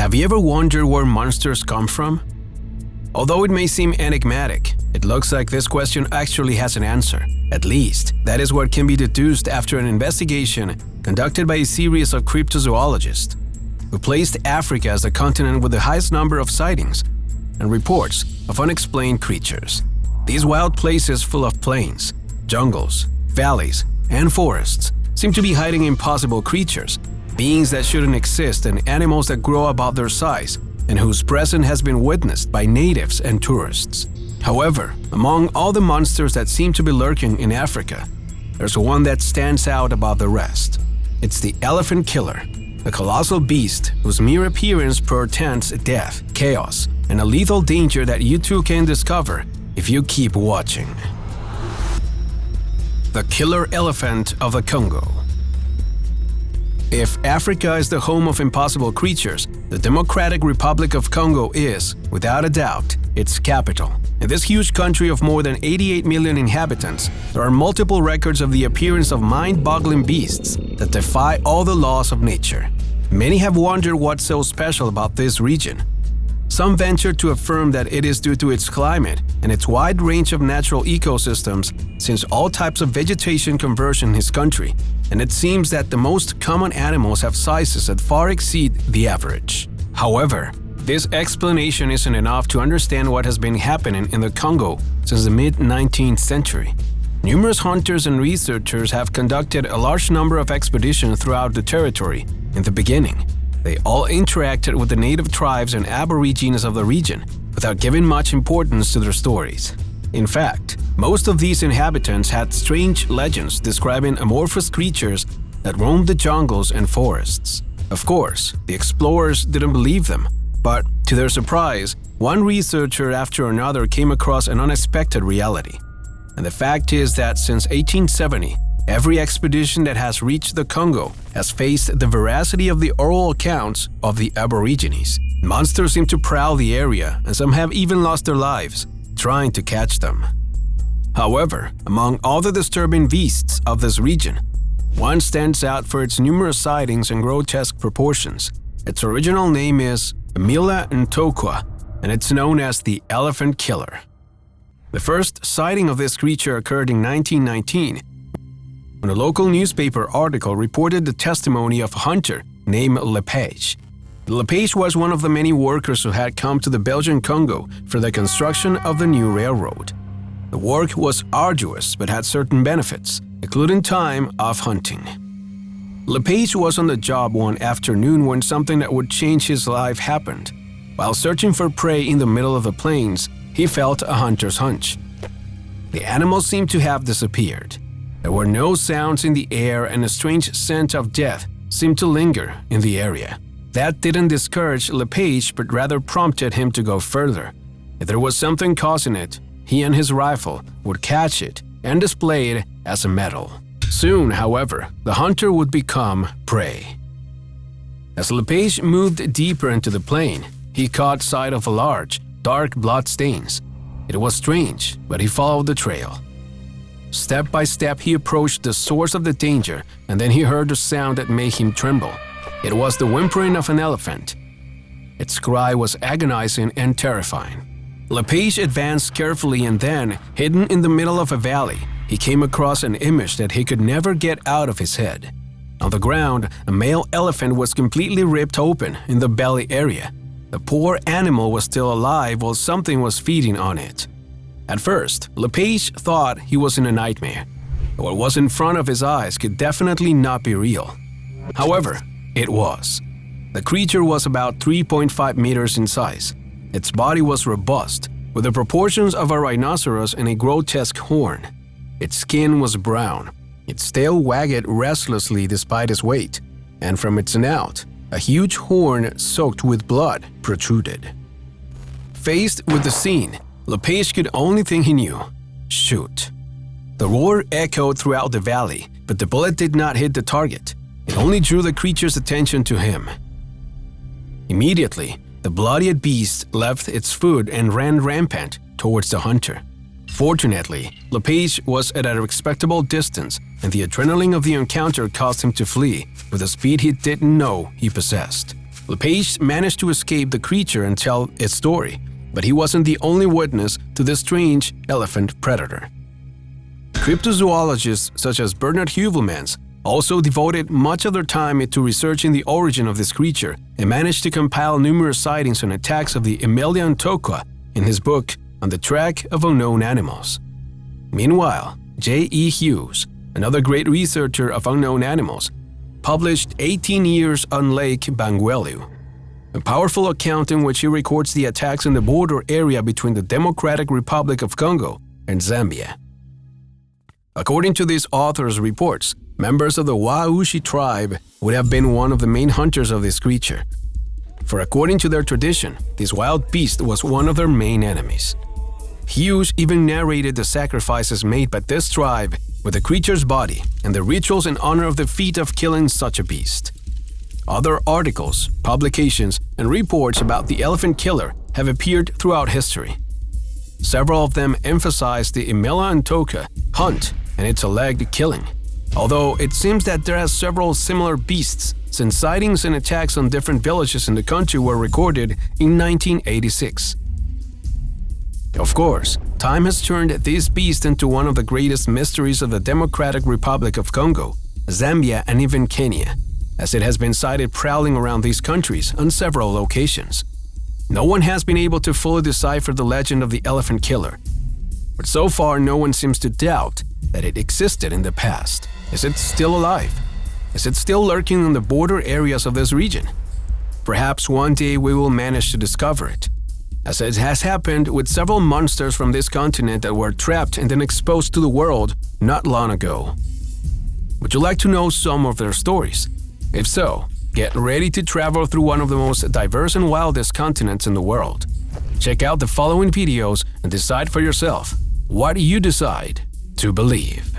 Have you ever wondered where monsters come from? Although it may seem enigmatic, it looks like this question actually has an answer. At least, that is what can be deduced after an investigation conducted by a series of cryptozoologists, who placed Africa as the continent with the highest number of sightings and reports of unexplained creatures. These wild places full of plains, jungles, valleys, and forests seem to be hiding impossible creatures, beings that shouldn't exist and animals that grow about their size and whose presence has been witnessed by natives and tourists. However, among all the monsters that seem to be lurking in Africa, there's one that stands out above the rest. It's the elephant killer, a colossal beast whose mere appearance portends death, chaos, and a lethal danger that you too can discover if you keep watching. The killer elephant of the Congo. If Africa is the home of impossible creatures, the Democratic Republic of Congo is, without a doubt, its capital. In this huge country of more than 88 million inhabitants, there are multiple records of the appearance of mind-boggling beasts that defy all the laws of nature. Many have wondered what's so special about this region. Some venture to affirm that it is due to its climate and its wide range of natural ecosystems, since all types of vegetation converge in this country, and it seems that the most common animals have sizes that far exceed the average. However, this explanation isn't enough to understand what has been happening in the Congo since the mid-19th century. Numerous hunters and researchers have conducted a large number of expeditions throughout the territory. In the beginning, they all interacted with the native tribes and aborigines of the region without giving much importance to their stories. In fact, most of these inhabitants had strange legends describing amorphous creatures that roamed the jungles and forests. Of course, the explorers didn't believe them, but to their surprise, one researcher after another came across an unexpected reality. And the fact is that since 1870, every expedition that has reached the Congo has faced the veracity of the oral accounts of the Aborigines. Monsters seem to prowl the area, and some have even lost their lives trying to catch them. However, among all the disturbing beasts of this region, one stands out for its numerous sightings and grotesque proportions. Its original name is Emila Ntokwa, and it's known as the elephant killer. The first sighting of this creature occurred in 1919, when a local newspaper article reported the testimony of a hunter named Lepage. Lepage was one of the many workers who had come to the Belgian Congo for the construction of the new railroad. The work was arduous but had certain benefits, including time off hunting. Lepage was on the job one afternoon when something that would change his life happened. While searching for prey in the middle of the plains, he felt a hunter's hunch. The animals seemed to have disappeared. There were no sounds in the air, and a strange scent of death seemed to linger in the area. That didn't discourage Lepage, but rather prompted him to go further. If there was something causing it, he and his rifle would catch it and display it as a medal. Soon, however, the hunter would become prey. As Lepage moved deeper into the plain, he caught sight of a large, dark blood stains. It was strange, but he followed the trail. Step by step, he approached the source of the danger, and then he heard a sound that made him tremble. It was the whimpering of an elephant. Its cry was agonizing and terrifying. Lepage advanced carefully, and then, hidden in the middle of a valley, he came across an image that he could never get out of his head. On the ground, a male elephant was completely ripped open in the belly area. The poor animal was still alive while something was feeding on it. At first, Lepage thought he was in a nightmare. What was in front of his eyes could definitely not be real. However, it was. The creature was about 3.5 meters in size. Its body was robust, with the proportions of a rhinoceros and a grotesque horn. Its skin was brown. Its tail wagged restlessly despite its weight, and from its snout, a huge horn soaked with blood protruded. Faced with the scene, Lepage could only think he knew: shoot. The roar echoed throughout the valley, but the bullet did not hit the target. It only drew the creature's attention to him. Immediately, the bloodied beast left its food and ran rampant towards the hunter. Fortunately, Lepage was at a respectable distance, and the adrenaline of the encounter caused him to flee with a speed he didn't know he possessed. LePage managed to escape the creature and tell its story, but he wasn't the only witness to this strange elephant predator. Cryptozoologists such as Bernard Heuvelmans also devoted much of their time to researching the origin of this creature and managed to compile numerous sightings and attacks of the Emilia-Ntoka in his book On the Track of Unknown Animals. Meanwhile, J.E. Hughes, another great researcher of unknown animals, published 18 Years on Lake Bangweulu, a powerful account in which he records the attacks in the border area between the Democratic Republic of Congo and Zambia. According to this author's reports, members of the Waushi tribe would have been one of the main hunters of this creature. For according to their tradition, this wild beast was one of their main enemies. Hughes even narrated the sacrifices made by this tribe with the creature's body and the rituals in honor of the feat of killing such a beast. Other articles, publications, and reports about the elephant killer have appeared throughout history. Several of them emphasize the Emilia-Ntoka hunt and its alleged killing, although it seems that there are several similar beasts since sightings and attacks on different villages in the country were recorded in 1986. Of course, time has turned this beast into one of the greatest mysteries of the Democratic Republic of Congo, Zambia, and even Kenya, as it has been sighted prowling around these countries on several locations. No one has been able to fully decipher the legend of the elephant killer, but so far no one seems to doubt that it existed in the past. Is it still alive? Is it still lurking in the border areas of this region? Perhaps one day we will manage to discover it, as it has happened with several monsters from this continent that were trapped and then exposed to the world not long ago. Would you like to know some of their stories? If so, get ready to travel through one of the most diverse and wildest continents in the world. Check out the following videos and decide for yourself what you decide to believe.